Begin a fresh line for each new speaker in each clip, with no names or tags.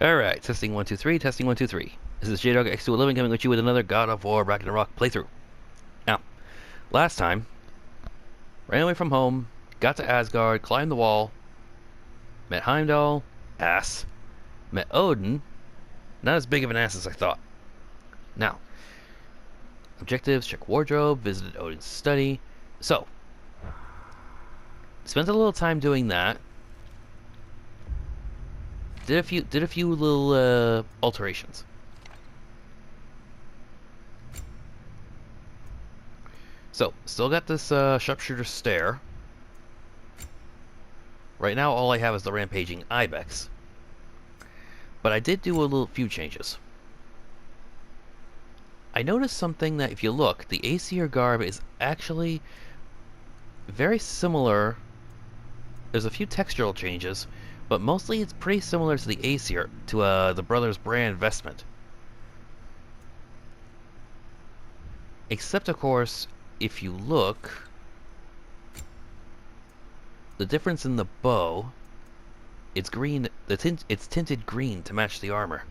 Alright, testing 1, 2, 3, testing 1, 2, 3. This is JDog X211 coming with you with another God of War Ragnarok playthrough. Now, last time, ran away from home, got to Asgard, climbed the wall, met Heimdall, ass, met Odin, not as big of an ass as I thought. Now, objectives, check wardrobe, visited Odin's study. So, spent a little time doing that. Did a few little alterations. So, still got this sharpshooter stare. Right now, all I have is the rampaging ibex. But I did do a few changes. I noticed something that, if you look, the Aesir garb is actually very similar. There's a few textural changes, but mostly it's pretty similar to the Aesir, to the Brothers Brand vestment. Except, of course, if you look, the difference in the bow, it's green. It's tinted green to match the armor.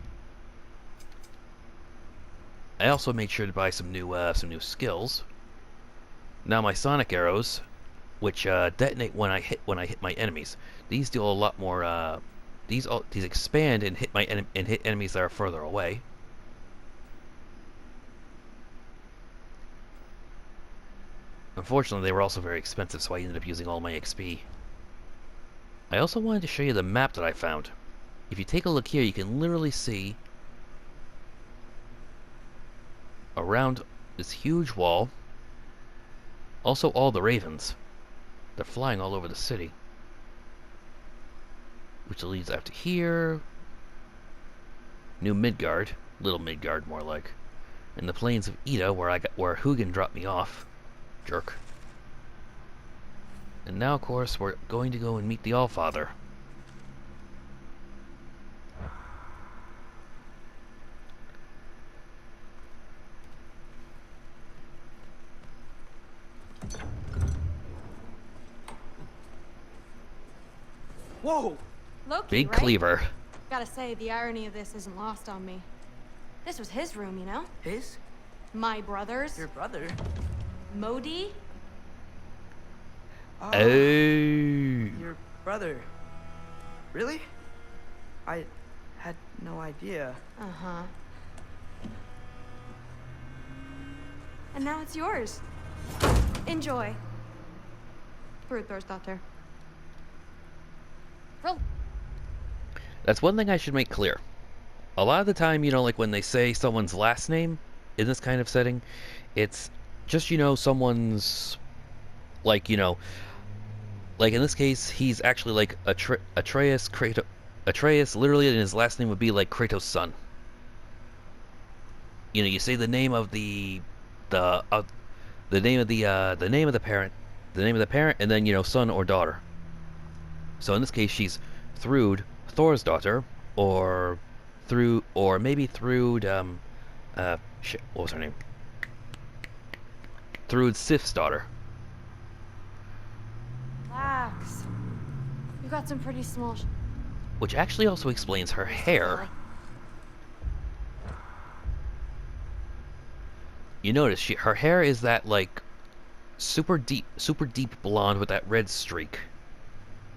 I also made sure to buy some new skills. Now my sonic arrows, which detonate when I hit my enemies. These do a lot more. These expand and hit enemies that are further away. Unfortunately, they were also very expensive, so I ended up using all my XP. I also wanted to show you the map that I found. If you take a look here, you can literally see around this huge wall. Also, all the ravens. They're flying all over the city. Which leads out to here. New Midgard. Little Midgard, more like. And the plains of Ida, where Hugin dropped me off. Jerk. And now, of course, we're going to go and meet the Allfather.
Whoa!
Loki,
Big
right?
cleaver.
Gotta say, the irony of this isn't lost on me. This was his room, you know?
His?
My brother's.
Your brother?
Modi?
Oh.
Your brother. Really? I had no idea.
Uh-huh. And now it's yours. Enjoy. Surtr's daughter. Roll.
That's one thing I should make clear. A lot of the time, you know, like when they say someone's last name in this kind of setting, it's just, you know, someone's, like, you know, like in this case, he's actually like Atreus, literally, and his last name would be like Kratos' son. You know, you say the name of the name of the parent, and then, you know, son or daughter. So in this case, she's Thrud, Thor's daughter, or maybe Thrud, shit, what was her name? Thrud Sif's daughter.
Relax. You got some pretty small
Which actually also explains her hair. You notice her hair is that, like, super deep blonde with that red streak.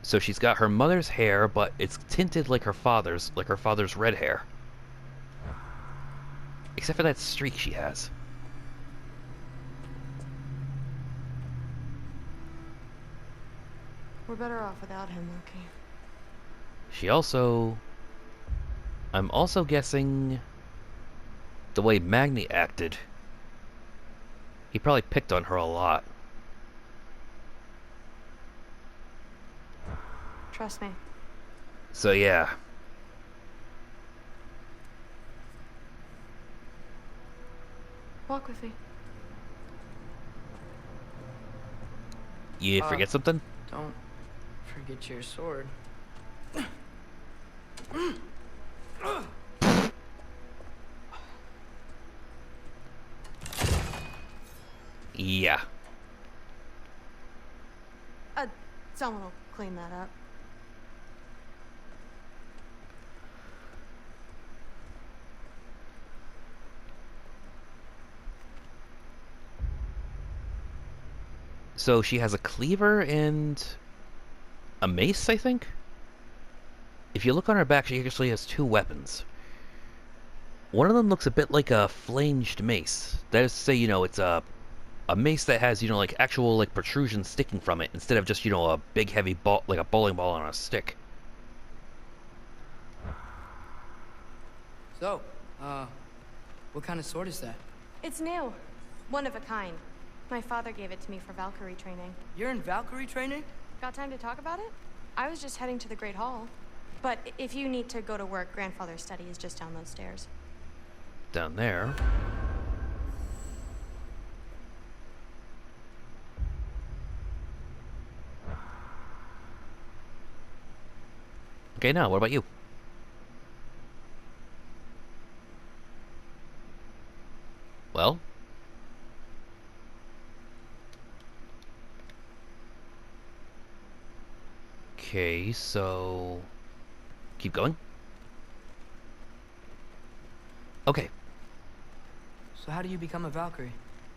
So she's got her mother's hair, but it's tinted like her father's red hair. Except for that streak she has.
We're better off without him, Loki.
I'm also guessing the way Magni acted. He probably picked on her a lot.
Trust me.
So yeah.
Walk with me.
You forget something?
Don't forget your sword.
Yeah.
Someone will clean that up.
So she has a cleaver and a mace, I think? If you look on her back, she actually has two weapons. One of them looks a bit like a flanged mace. That is to say, it's a mace that has, like actual like protrusions sticking from it instead of just, a big heavy ball, like a bowling ball on a stick.
So, what kind of sword is that?
It's new. One of a kind. My father gave it to me for Valkyrie training.
You're in Valkyrie training?
Got time to talk about it? I was just heading to the Great Hall. But if you need to go to work, grandfather's study is just down those stairs.
Down there. Okay, now, what about you? Well? Okay, so... Keep going? Okay.
So how do you become a Valkyrie?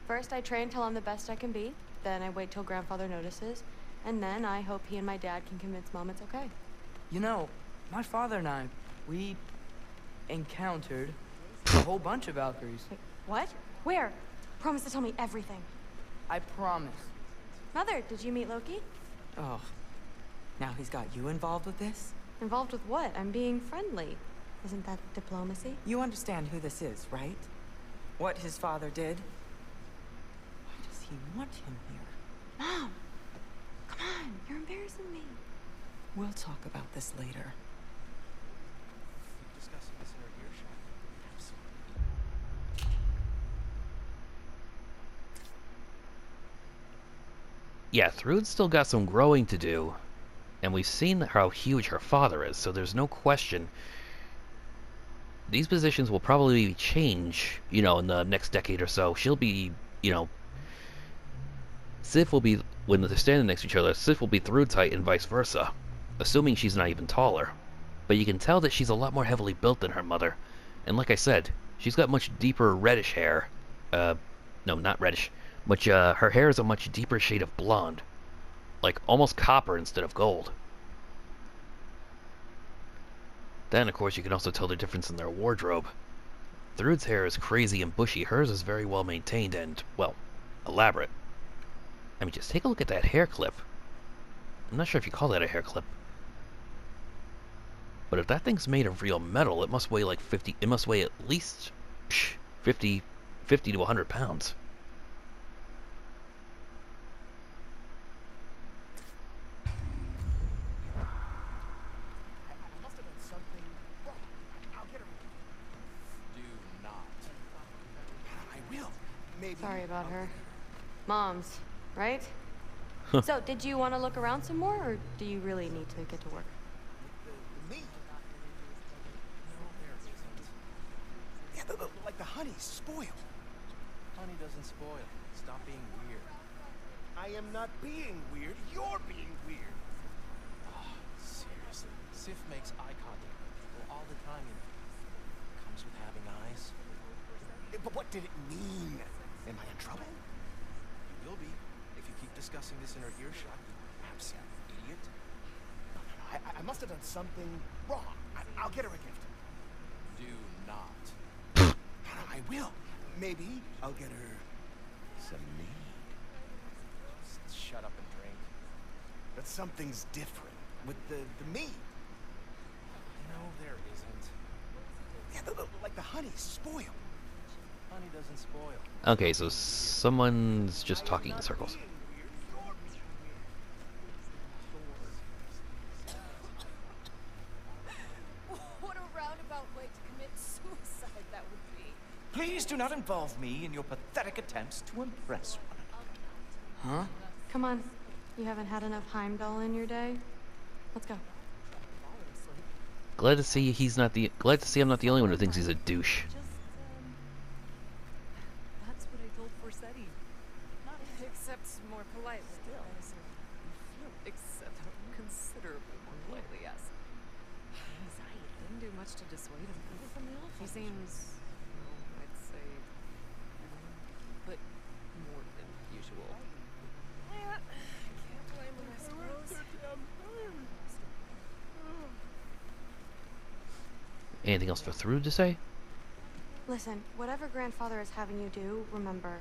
First, I train till I'm the best I can be. Then I wait till grandfather notices. And then I hope he and my dad can convince Mom it's okay.
You know, my father and I, we encountered a whole bunch of Valkyries.
Wait, what? Where? Promise to tell me everything.
I promise.
Mother, did you meet Loki?
Oh, now he's got you involved with this?
Involved with what? I'm being friendly. Isn't that diplomacy?
You understand who this is, right? What his father did? Why does he want him here?
Mom! Come on, you're embarrassing me.
We'll talk about this later.
Discussing this in our earshot.
Yeah, Thrud's still got some growing to do. And we've seen how huge her father is, so there's no question. These positions will probably change, in the next decade or so. She'll be, Silf will be, when they're standing next to each other, Silf will be Thrud's height and vice versa. Assuming she's not even taller. But you can tell that she's a lot more heavily built than her mother. And like I said, she's got much deeper reddish hair. No, not reddish. Her hair is a much deeper shade of blonde. Like, almost copper instead of gold. Then, of course, you can also tell the difference in their wardrobe. Thrud's hair is crazy and bushy. Hers is very well maintained and, well, elaborate. I mean, just take a look at that hair clip. I'm not sure if you call that a hair clip. But if that thing's made of real metal, it must weigh like 50... It must weigh at least 50 to 100 pounds.
Sorry about her. Mom's, right? So, did you want to look around some more, or do you really need to get to work?
Me? Yeah, like the honey's spoiled. Honey doesn't spoil. Stop being weird. I am not being weird. You're being weird. Oh, seriously. Sif makes eye contact with people all the time. It comes with having eyes. But what did it mean? Am I in trouble? You will be if you keep discussing this in her earshot. You absolute idiot. No. I must have done something wrong. I'll get her a gift. Do not. I will. Maybe I'll get her some mead. Just shut up and drink. But something's different with the mead. No, there isn't. Yeah, like the honey's spoiled. Honey doesn't spoil.
Okay, so someone's just talking in circles.
What a roundabout way to commit suicide that would be.
Please do not involve me in your pathetic attempts to impress one another.
Huh?
Come on. You haven't had enough Heimdall in your day? Let's go.
Glad to see I'm not the only one who thinks he's a douche.
That's what I told Forsetti. Not except more politely. Still. Except considerably more politely, yes. I didn't do much to dissuade him. He seems, I'd say, but more than usual. Can't blame him, I suppose.
Anything else for Thrud to say?
Listen, whatever grandfather is having you do, remember,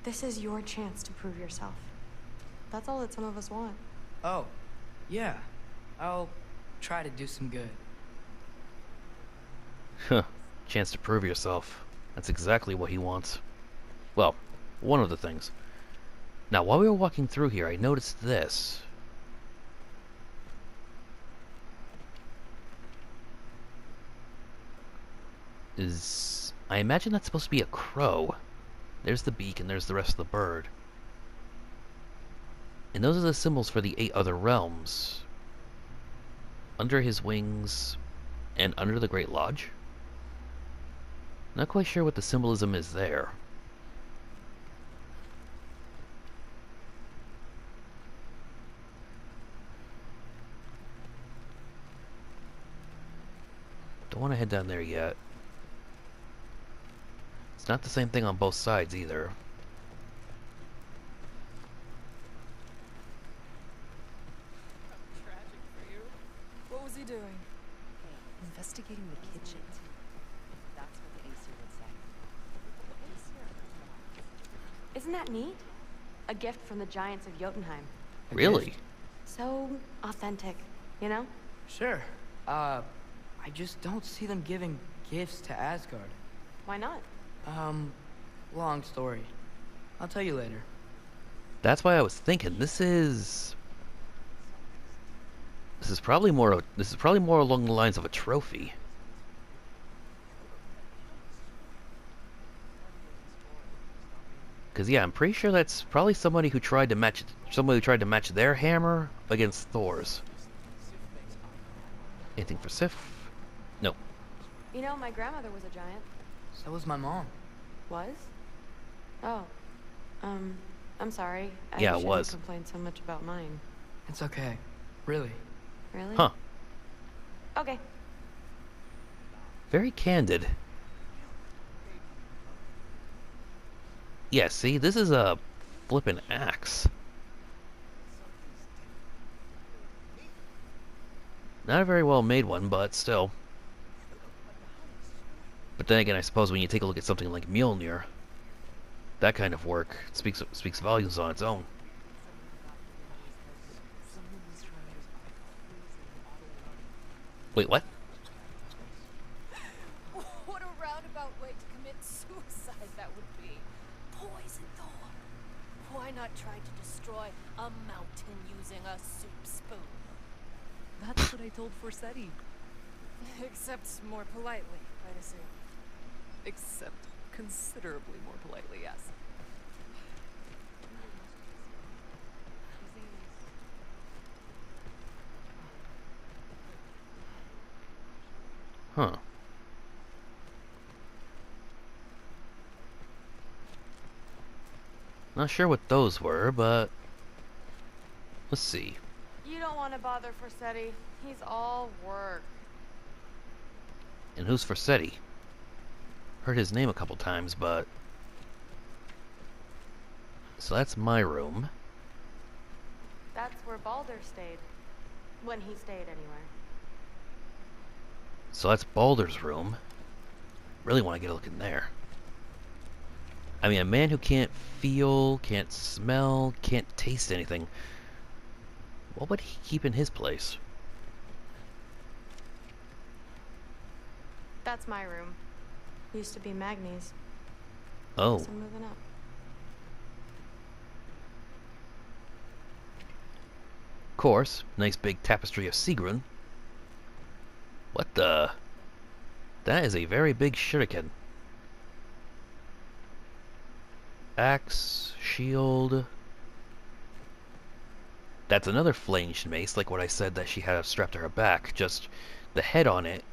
this is your chance to prove yourself. That's all that some of us want.
Oh, yeah. I'll try to do some good.
Huh. Chance to prove yourself. That's exactly what he wants. Well, one of the things. Now, while we were walking through here, I noticed this. I imagine that's supposed to be a crow. There's the beak and there's the rest of the bird. And those are the symbols for the 8 other realms. Under his wings and under the Great Lodge. Not quite sure what the symbolism is there. Don't want to head down there yet. It's not the same thing on both sides either.
Tragic for you. What was he doing?
Investigating the kitchen. That's what the AC would say.
Isn't that neat? A gift from the Giants of Jotunheim.
A
Really?
gift?
So authentic, you know?
Sure. I just don't see them giving gifts to Asgard.
Why not?
Long story. I'll tell you later.
That's why I was thinking this is probably more along the lines of a trophy. Cause yeah, I'm pretty sure that's probably somebody who tried to match their hammer against Thor's. Anything for Sif? No.
You know, my grandmother was a giant.
So was my mom.
Was? Oh. I'm sorry.
Yeah, it
shouldn't
was.
complain so much about mine.
It's okay. Really.
Really?
Huh.
Okay.
Very candid. Yeah, see, this is a flippin' axe. Not a very well made one, but still. But then again, I suppose when you take a look at something like Mjolnir, that kind of work speaks volumes on its own. Wait, what?
What a roundabout way to commit suicide that would be. Poison Thor. Why not try to destroy a mountain using a soup spoon?
That's what I told Forseti.
Except more politely, I'd assume. Except considerably more politely, yes.
Huh. Not sure what those were, but let's see.
You don't want to bother Forseti. He's all work.
And who's Forseti? Heard his name a couple times, but... So that's my room.
That's where Baldur stayed. When he stayed, anyway.
So that's Baldur's room. Really want to get a look in there. I mean, a man who can't feel, can't smell, can't taste anything. What would he keep in his place?
That's my room. Used to be Magni's.
Oh.
Guess I'm moving up.
Of course, nice big tapestry of Sigrun. What the? That is a very big shuriken. Axe, shield. That's another flanged mace, like what I said that she had strapped to her back. Just the head on it.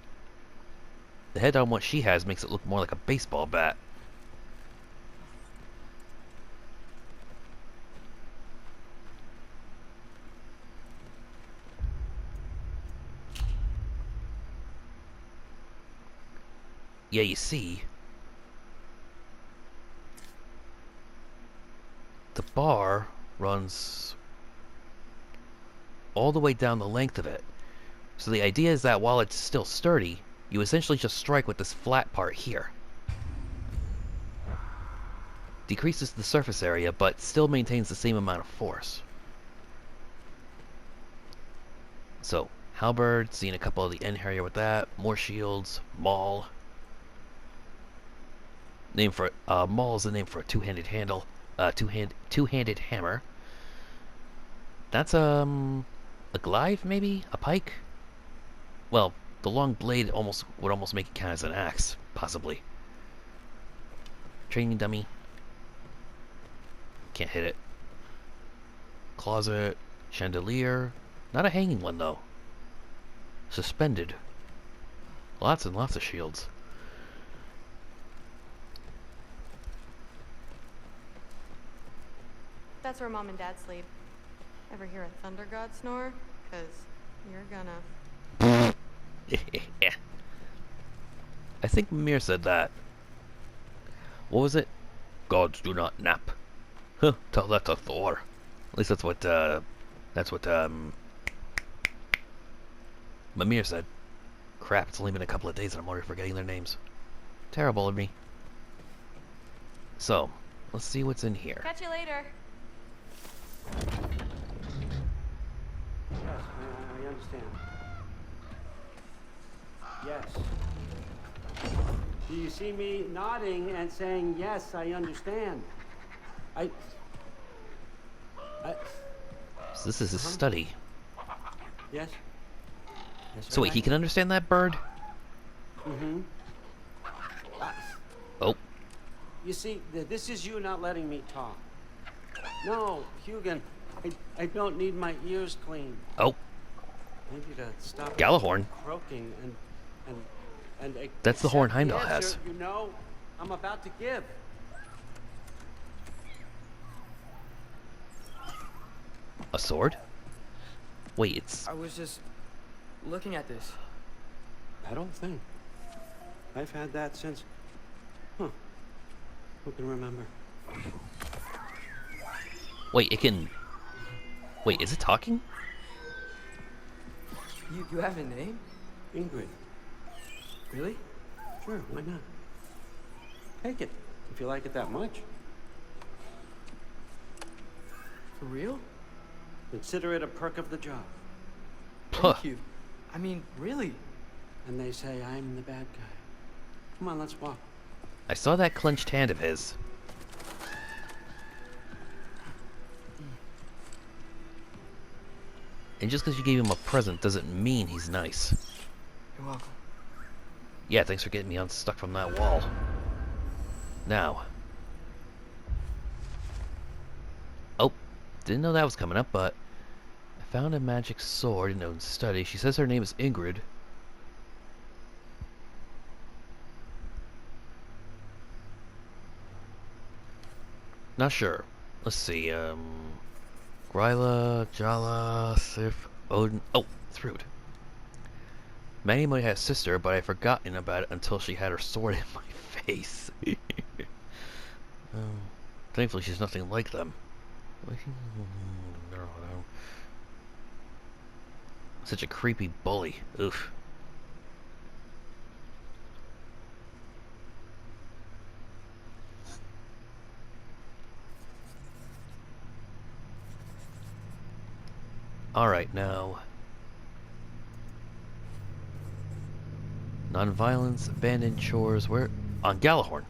The head on what she has makes it look more like a baseball bat. Yeah, you see, the bar runs all the way down the length of it. So the idea is that while it's still sturdy, you essentially just strike with this flat part here. Decreases the surface area, but still maintains the same amount of force. So, halberd, seeing a couple of the end area with that, more shields, maul. Maul is the name for a two-handed handle, two-handed hammer. That's a glaive, maybe? A pike? Well, the long blade would almost make it count as an axe, possibly. Training dummy. Can't hit it. Closet, chandelier. Not a hanging one, though. Suspended. Lots and lots of shields.
That's where Mom and Dad sleep. Ever hear a thunder god snore? 'Cause you're gonna...
Yeah. I think Mimir said that. What was it? Gods do not nap. Huh, tell that to Thor. At least that's what Mimir said. Crap, it's only been a couple of days and I'm already forgetting their names. Terrible of me. So, let's see what's in here.
Catch you later.
Yes, I understand. Yes. Do you see me nodding and saying, yes, I understand?
So this is his study.
Yes? Yes,
So wait, he can understand that bird?
Mm-hmm.
Oh.
You see, this is you not letting me talk. No, Hugin, I don't need my ears cleaned.
Oh.
Maybe to stop
Galahorn.
croaking and
That's the horn
accept
Heimdall
the
has.
answer, you know, I'm about to give.
A sword? Wait, it's...
I was just looking at this.
That old thing. I've had that since... Huh. Who can remember?
Wait, it can... Wait, is it talking?
You have a name?
Ingrid.
Really?
Sure, why not? Take it, if you like it that much.
For real?
Consider it a perk of the job.
Huh.
Thank you. I mean, really.
And they say I'm the bad guy. Come on, let's walk.
I saw that clenched hand of his. And just because you gave him a present doesn't mean he's nice.
You're welcome.
Yeah, thanks for getting me unstuck from that wall. Now. Oh, didn't know that was coming up, but I found a magic sword in Odin's study. She says her name is Ingrid. Not sure. Let's see, Gryla, Jala, Silf, Odin... Oh, Thrud. Manny might have a sister, but I'd forgotten about it until she had her sword in my face. Thankfully, she's nothing like them. Such a creepy bully. Oof. Alright, now... Non-violence, abandoned chores, where... On Galahorn.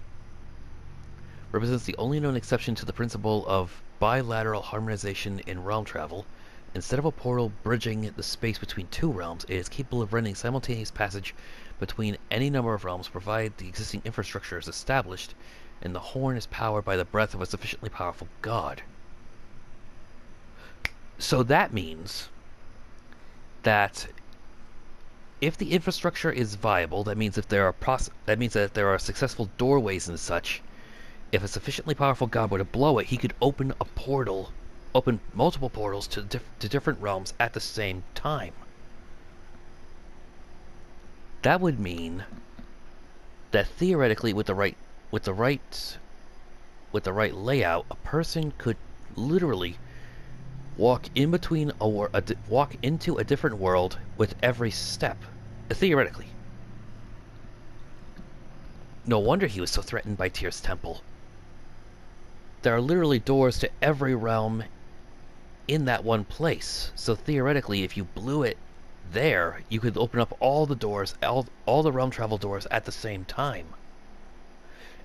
Represents the only known exception to the principle of bilateral harmonization in realm travel. Instead of a portal bridging the space between two realms, it is capable of rendering simultaneous passage between any number of realms, provided the existing infrastructure is established, and the horn is powered by the breath of a sufficiently powerful god. So that means that if the infrastructure is viable, that means if there are that there are successful doorways and such. If a sufficiently powerful god were to blow it, he could open a portal, open multiple portals to different realms at the same time. That would mean that theoretically, with the right layout, a person could literally walk in between walk into a different world with every step, theoretically. No wonder he was so threatened by Tyr's temple. There are literally doors to every realm in that one place. So theoretically, if you blew it there, you could open up all the doors, all the realm travel doors at the same time.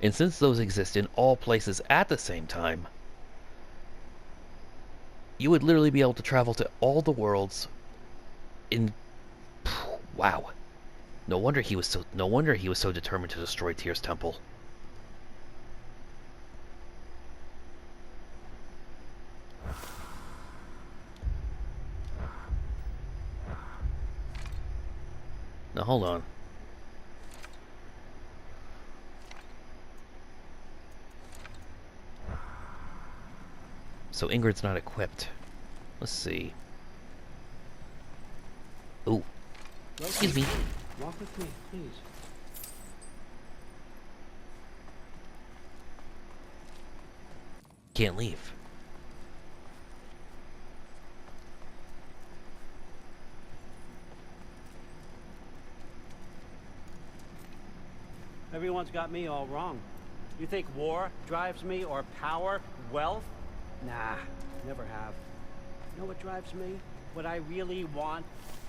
And since those exist in all places at the same time, you would literally be able to travel to all the worlds in... Wow. No wonder he was so determined to destroy Tyr's temple. Now hold on. So Ingrid's not equipped. Let's see. Ooh. Excuse me.
Walk with me, please.
Can't leave.
Everyone's got me all wrong. You think war drives me, or power, wealth? Nah, never have. You know what drives me? What I really want?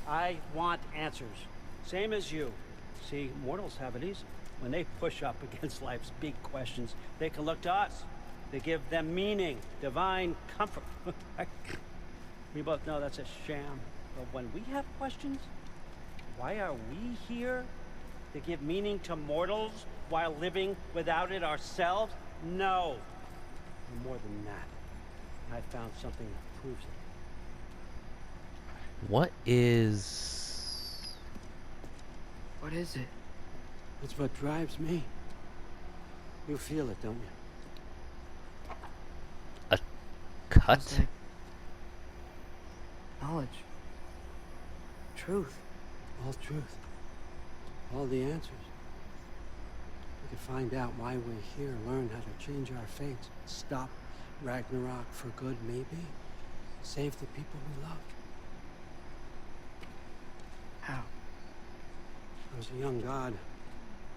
I want answers. Same as you. See, mortals have it easy. When they push up against life's big questions, they can look to us. They give them meaning, divine comfort. We both know that's a sham. But when we have questions, why are we here? To give meaning to mortals while living without it ourselves? No. And more than that, I found something that proves it.
What is...
What is it?
It's what drives me. You feel it, don't you?
a cut?
It's like knowledge. Truth.
All truth. All the answers. We can find out why we're here, learn how to change our fates, stop Ragnarök for good, maybe. Save the people we love.
How?
I was a young god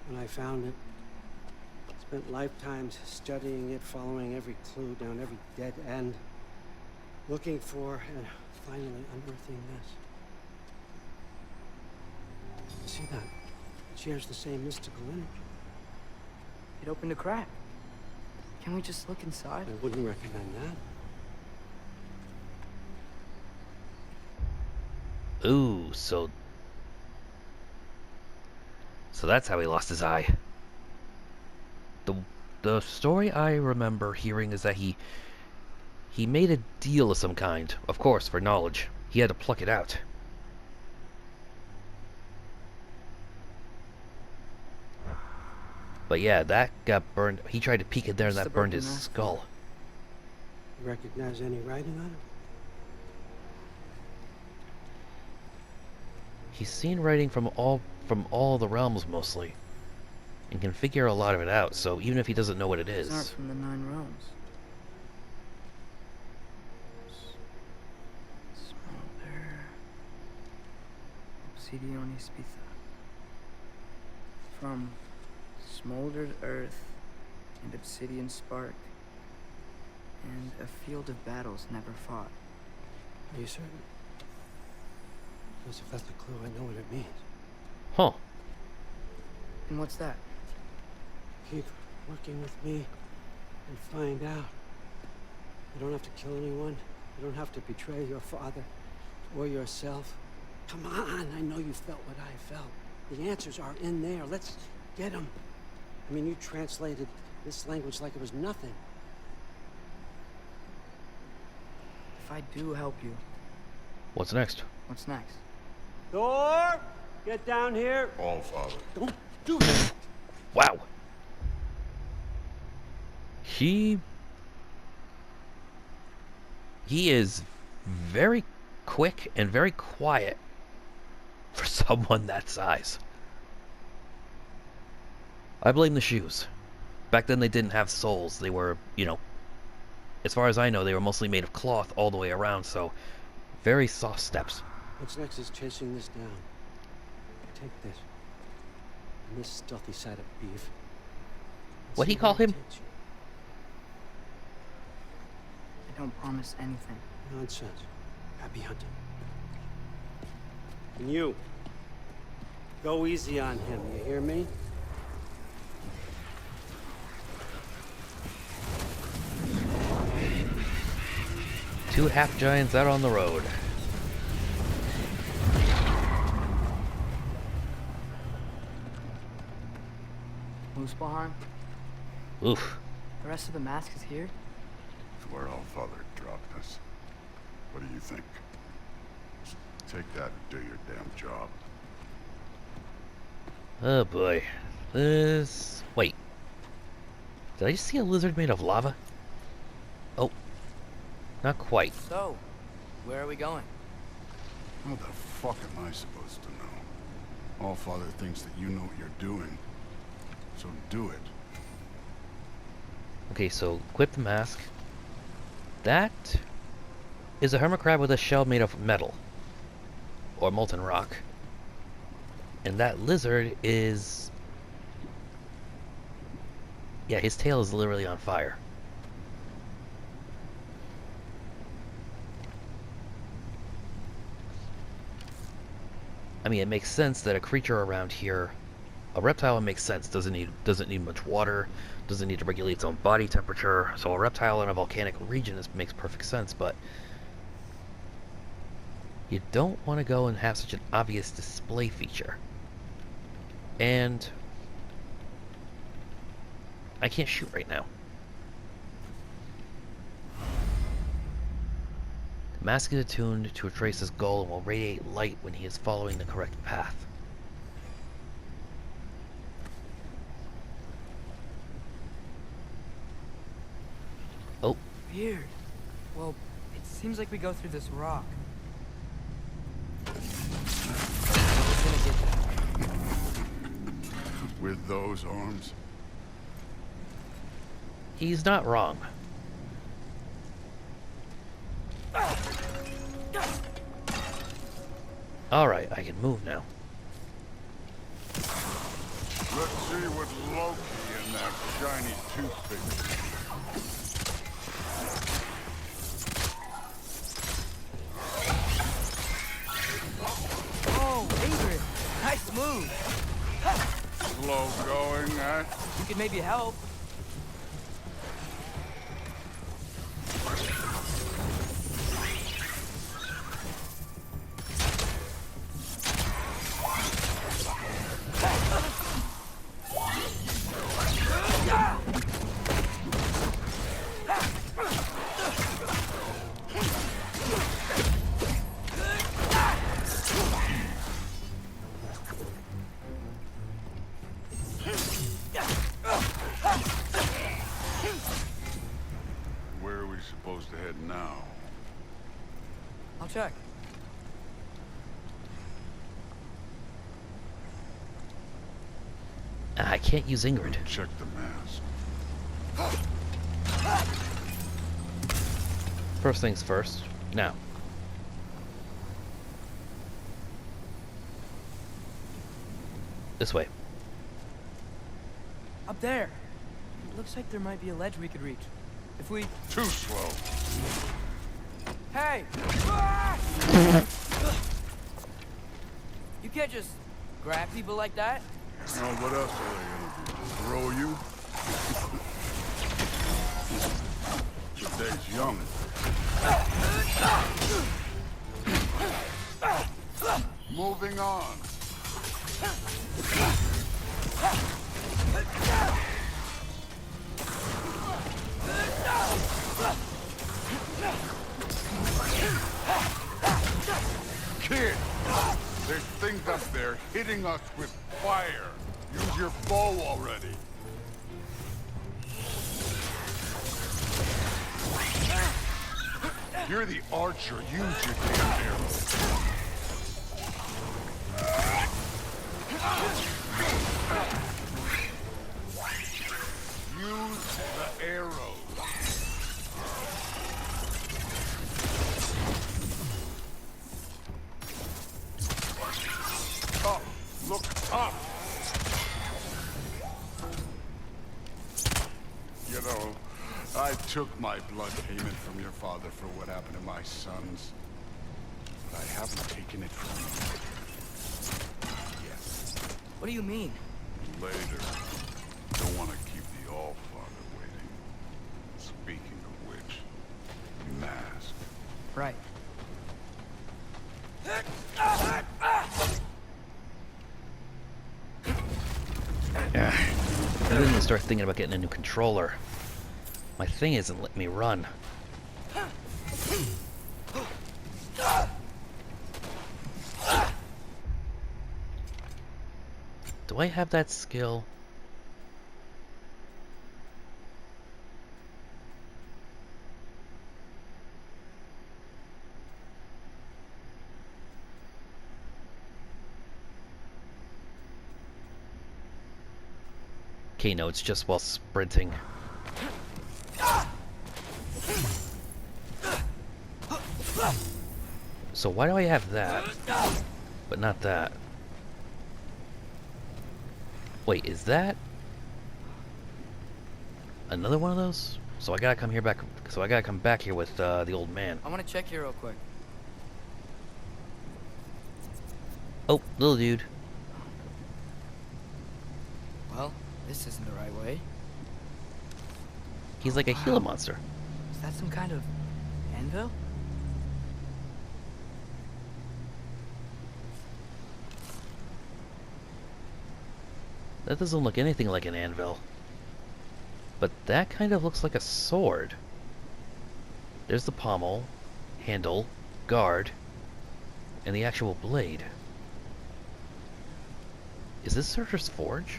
when I found it. Spent lifetimes studying it, following every clue down every dead end, looking for and finally unearthing this. See that? It shares the same mystical energy.
It opened a crack. Can we just look inside?
I wouldn't recommend that.
Ooh, so that's how he lost his eye. The story I remember hearing is that he made a deal of some kind, of course, for knowledge. He had to pluck it out. But yeah, that got burned. He tried to peek in there and that burned his skull.
You recognize any writing on it?
He's seen writing from all the realms mostly, and can figure a lot of it out. So even if he doesn't know what it is,
It's not from the 9 realms. Smolder. Obsidion Spitha. From smoldered earth and obsidian spark, and a field of battles never fought.
Are you certain? Because if that's a clue, I know what it means.
huh?
And what's that?
Keep working with me and find out. You don't have to kill anyone. You don't have to betray your father or yourself. Come on, I know you felt what I felt. The answers are in there. Let's get them. I mean, you translated this language like it was nothing.
If I do help you,
What's next?
what's next?
Thor, get down here.
All father.
Don't do that.
Wow. He is very quick and very quiet for someone that size. I blame the shoes. Back then they didn't have soles. They were, as far as I know, they were mostly made of cloth all the way around, so very soft steps.
What's next is chasing this down. Take this. And this stealthy side of beef.
What'd he call him?
I don't promise anything.
Nonsense. Happy hunting. And you. Go easy on him, you hear me?
Two half giants out on the road.
Muspelheim?
Oof.
The rest of the mask is here?
It's where Allfather dropped us. What do you think? Take that and do your damn job.
Oh boy. This... Wait. Did I just see a lizard made of lava? Oh. Not quite.
So, where are we going?
How the fuck am I supposed to know? Allfather thinks that you know what you're doing. So do it.
Okay, so equip the mask. That is a hermit crab with a shell made of metal. Or molten rock. And that lizard is... Yeah, his tail is literally on fire. I mean, it makes sense that a creature around here, a reptile makes sense, doesn't need much water, doesn't need to regulate its own body temperature. So a reptile in a volcanic region makes perfect sense, but you don't want to go and have such an obvious display feature. And I can't shoot right now. The mask is attuned to trace his goal and will radiate light when he is following the correct path. Oh.
Weird. Well, it seems like we go through this rock. What's gonna get that?
With those arms?
He's not wrong. Alright, I can move now.
Let's see what Loki and that shiny toothpick.
Oh, Ingrid! Nice move!
Slow going, eh?
You could maybe help.
Supposed to head now.
I'll check.
I can't use Ingrid.
Check the mask.
First things first. Now. This way.
Up there. Looks like there might be a ledge we could reach. If we...
Too slow.
Hey! You can't just grab people like that.
Oh, what else are they gonna do? Throw you? The day's young. Moving on. Kid, there's things up there hitting us with fire. Use your bow already. You're the archer. Use your damn arrow. Use the arrow. You know, I took my blood payment from your father for what happened to my sons. But I haven't taken it from you. Yet.
What do you mean?
Later. Don't want to keep the All-Father waiting. Speaking of which, mask.
Right.
I really need to start thinking about getting a new controller. My thing isn't letting me run. Do I have that skill? Okay, no, it's just while sprinting. So why do I have that, but not that? Wait, is that another one of those? So I gotta come here back. So I gotta come back here with the old man.
I want to check here real quick.
Oh, little dude.
Well, this isn't the right way.
He's like a Gila monster.
Is that some kind of anvil?
That doesn't look anything like an anvil. But that kind of looks like a sword. There's the pommel, handle, guard, and the actual blade. Is this Surtr's forge?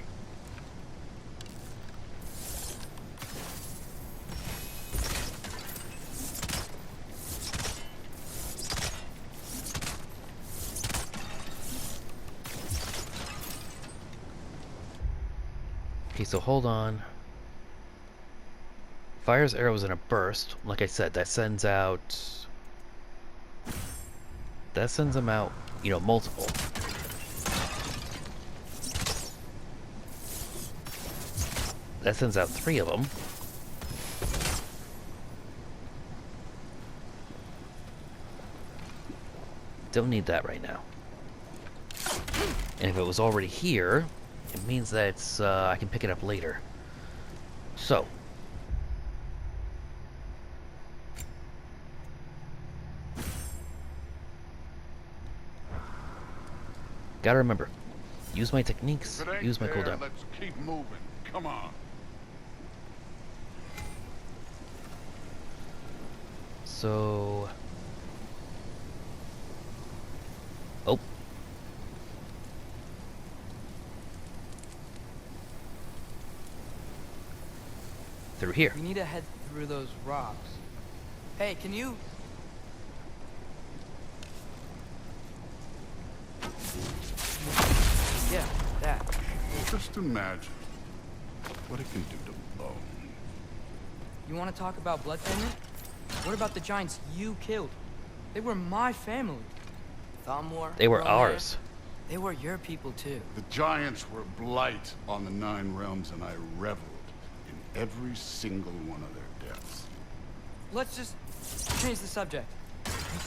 Okay, so hold on. Fires arrows in a burst. Like I said, that sends out... That sends them out, you know, multiple. That sends out 3 of them. Don't need that right now. And if it was already here, it means that it's, I can pick it up later. So. Gotta remember, use my techniques, use my cooldown.
Let's keep moving. Come on.
So... Oh. Through here.
We need to head through those rocks. Hey, can you... Yeah, that.
Just imagine what it can do to bone.
You want to talk about blood payment? What about the giants you killed? They were my family. Thamor,
They were
Hrolnir,
ours.
They were your people too.
The giants were blight on the 9 realms, and I reveled in every single one of their deaths.
Let's just change the subject.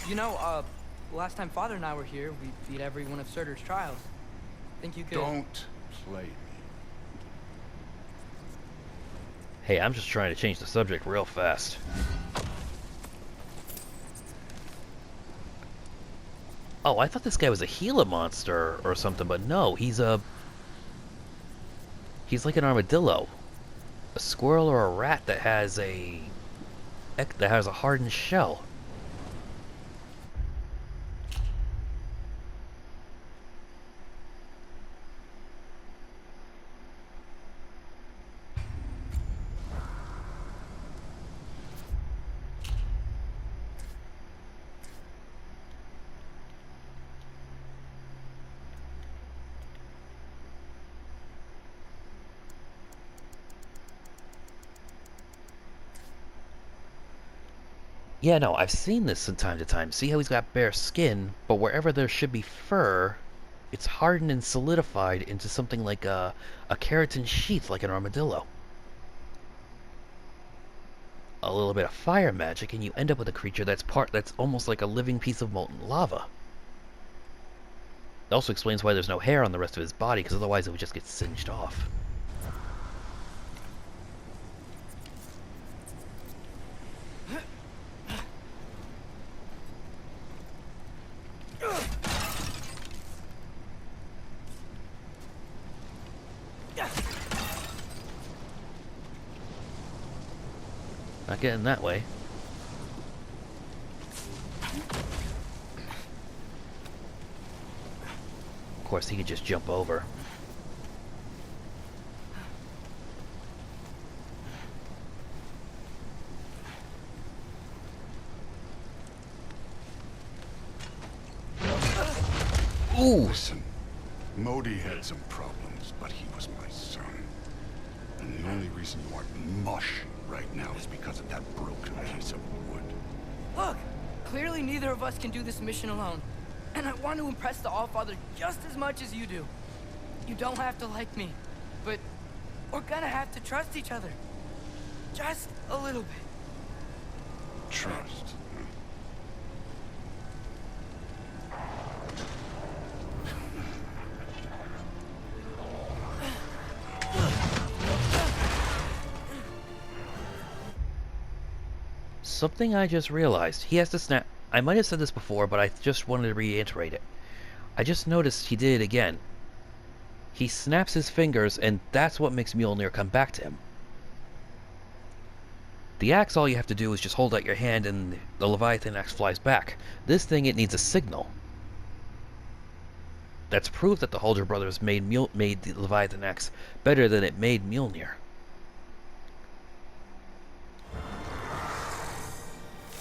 You know, last time Father and I were here, we beat every one of Surtr's trials. Think you could...
Don't play me.
Hey, I'm just trying to change the subject real fast. Oh, I thought this guy was a Gila monster or something, but no, he's like an armadillo. A squirrel or a rat that has a hardened shell. Yeah, no, I've seen this from time to time. See how he's got bare skin, but wherever there should be fur, it's hardened and solidified into something like a keratin sheath like an armadillo. a little bit of fire magic, and you end up with a creature that's almost like a living piece of molten lava. It also explains why there's no hair on the rest of his body, because otherwise it would just get singed off. Not getting that way. Of course, he could just jump over. Ooh!
Listen, Modi had some problems, but he was my son. And the only reason you aren't mush right now is because of that broken piece of wood.
Look! Clearly neither of us can do this mission alone. And I want to impress the Allfather just as much as you do. You don't have to like me, but we're gonna have to trust each other. Just a little bit.
Trust.
Something I just realized. He has to snap. I might have said this before, but I just wanted to reiterate it. I just noticed he did it again. He snaps his fingers, and that's what makes Mjolnir come back to him. The axe, all you have to do is just hold out your hand, and the Leviathan axe flies back. This thing, it needs a signal. That's proof that the Halder brothers made the Leviathan axe better than it made Mjolnir.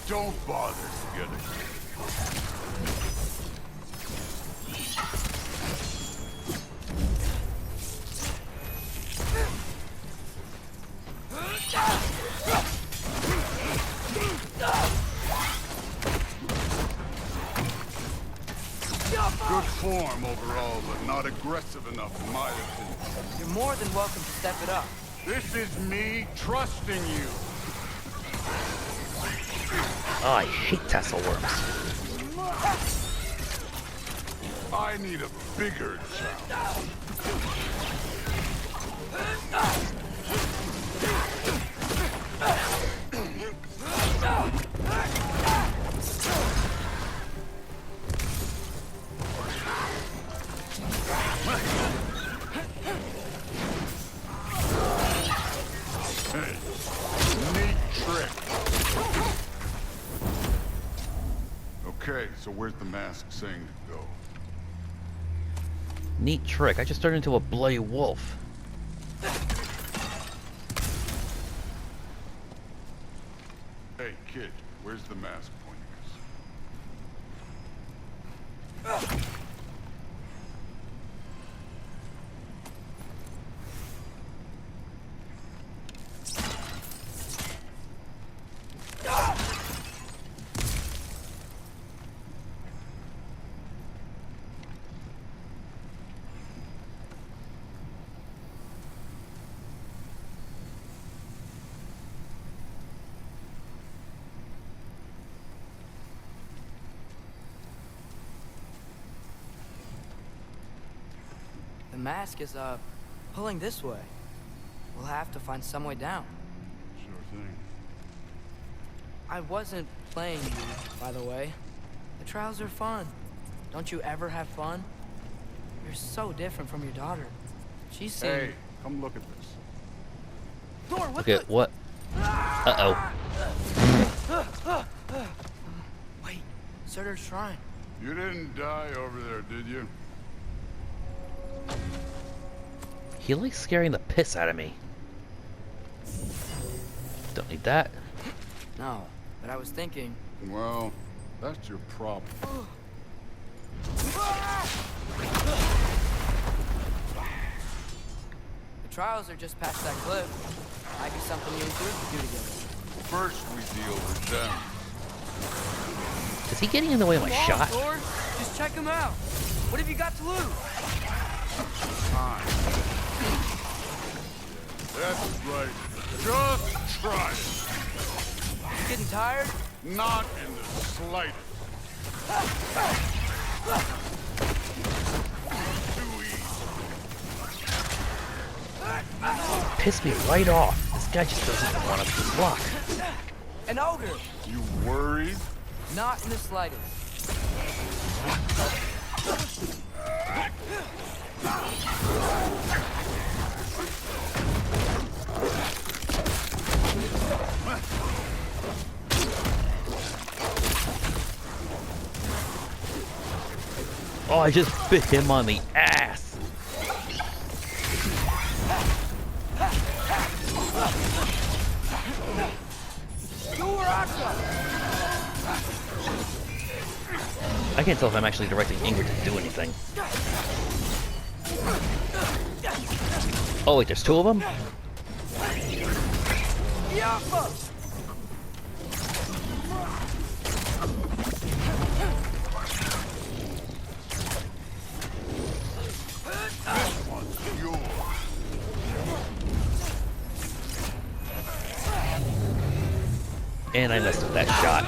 Don't bother together. Good form overall, but not aggressive enough in my opinion.
You're more than welcome to step it up.
This is me trusting you.
Oh, I hate tassel worms.
I need a bigger challenge. Hey, neat trick. Okay, so where's the mask saying to go?
Neat trick. I just turned into a bloody wolf.
Hey, kid, where's the mask pointing us?
The mask is, pulling this way. We'll have to find some way down.
Sure thing.
I wasn't playing you, by the way. The trials are fun. Don't you ever have fun? You're so different from your daughter. She's seen...
Hey, come look at this.
Thor, what
Look at what? Uh-oh.
Wait, Surtr's shrine.
You didn't die over there, did you?
He likes scaring the piss out of me. Don't need that.
No, but I was thinking...
Well, that's your problem.
The trials are just past that cliff. Might be something you and Thrud could do together.
First we deal with them.
Is he getting in the way of my
Come on,
shot?
Thor. Just check him out. What have you got to lose?
Time. That's right. Just try it.
getting tired?
Not in the slightest. Too easy.
Pissed me right off. This guy just doesn't want to block.
An ogre!
You worried?
Not in the slightest.
Oh, I just bit him on the ass. I can't tell if I'm actually directing Ingrid to do anything. Oh wait, there's two of them? And I messed up that shot.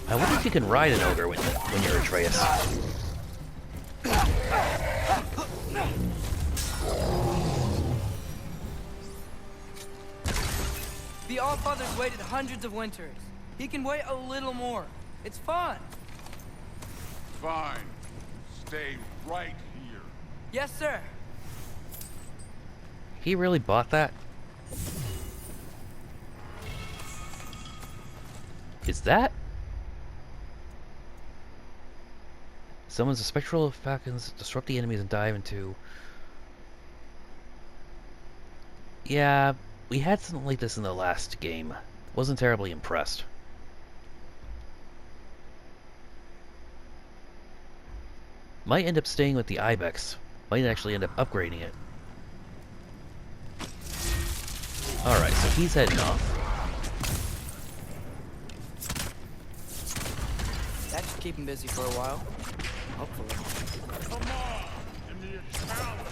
I wonder if you can ride an ogre when you're Atreus.
The Allfather's waited hundreds of winters. He can wait a little more. It's fun.
Fine. Stay right here.
Yes, sir.
He really bought that? Is that? Summons the spectral falcons, disrupt the enemies, and dive into... Yeah, we had something like this in the last game. Wasn't terribly impressed. Might end up staying with the Ibex. Might actually end up upgrading it. Alright, so he's heading off.
That should keep him busy for a while. Hopefully.
Come on! In the Italian.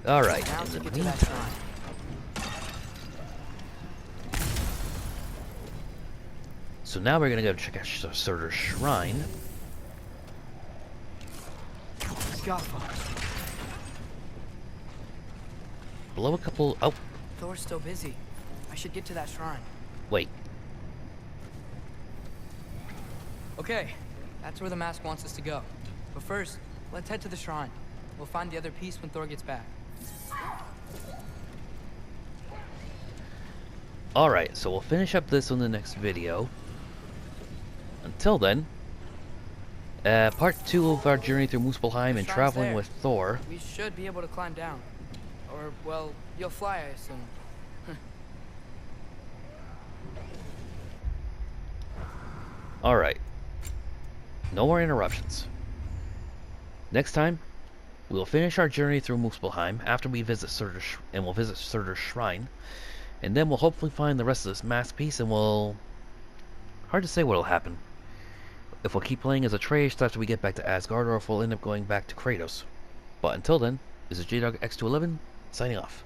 Alright,
Now
in
to
the
get to that
meantime...
shrine.
So now we're gonna go check out Surtr's shrine. Blow a couple... Oh,
Thor's still busy. I should get to that shrine.
wait.
Okay, that's where the mask wants us to go. But first, let's head to the shrine. We'll find the other piece when Thor gets back.
Alright, so we'll finish up this in the next video. Until then, part 2 of our journey through Muspelheim and
Shrine's
traveling
there.
with Thor.
We should be able to climb down. Or, well, you'll fly, I assume.
Alright. No more interruptions. Next time, we will finish our journey through Muspelheim after we visit Surtr, and we'll visit Surtr's shrine. And then we'll hopefully find the rest of this mask piece, and we'll... Hard to say what'll happen. If we'll keep playing as Atreus after we get back to Asgard, or if we'll end up going back to Kratos. But until then, this is JDog X211, signing off.